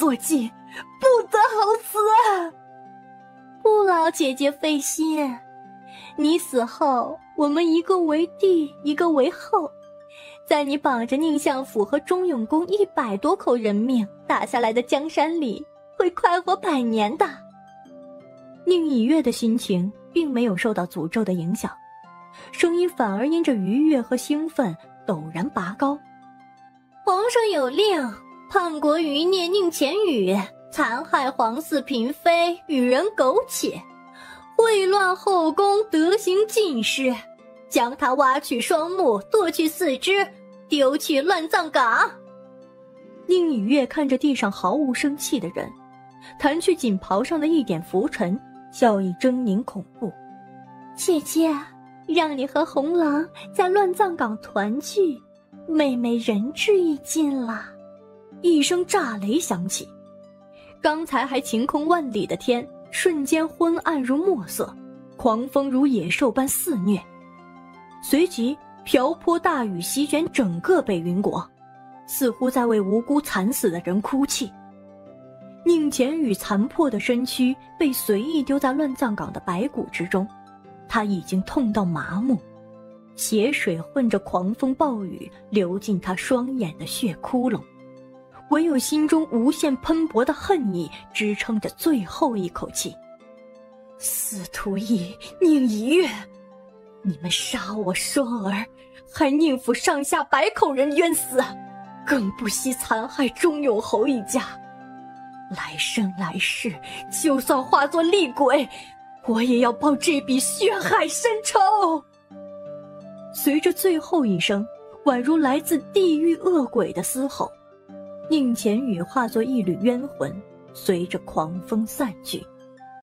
坐骑，不得好死！不劳姐姐费心，你死后，我们一个为帝，一个为后，在你绑着宁相府和忠永宫100多口人命打下来的江山里，会快活100年的。宁以月的心情并没有受到诅咒的影响，声音反而因着愉悦和兴奋陡然拔高。皇上有令，叛国余孽宁前羽残害皇嗣嫔妃，与人苟且，秽乱后宫，德行尽失，将他挖去双目，剁去4肢，丢去乱葬岗。宁以月看着地上毫无生气的人，弹去锦袍上的一点浮尘，笑意狰狞恐怖。姐姐，让你和红郎在乱葬岗团聚，妹妹仁至义尽了。一声炸雷响起，刚才还晴空万里的天瞬间昏暗如墨色，狂风如野兽般肆虐，随即瓢泼大雨席卷整个北云国，似乎在为无辜惨死的人哭泣。宁前羽残破的身躯被随意丢在乱葬岗的白骨之中，他已经痛到麻木，血水混着狂风暴雨流进他双眼的血窟窿，唯有心中无限喷薄的恨意支撑着最后一口气。司徒义、宁以月，你们杀我双儿，还宁府上下100口人冤死，更不惜残害忠永侯一家。来生来世，就算化作厉鬼，我也要报这笔血海深仇。随着最后一声宛如来自地狱恶鬼的嘶吼，宁前羽化作一缕冤魂，随着狂风散去。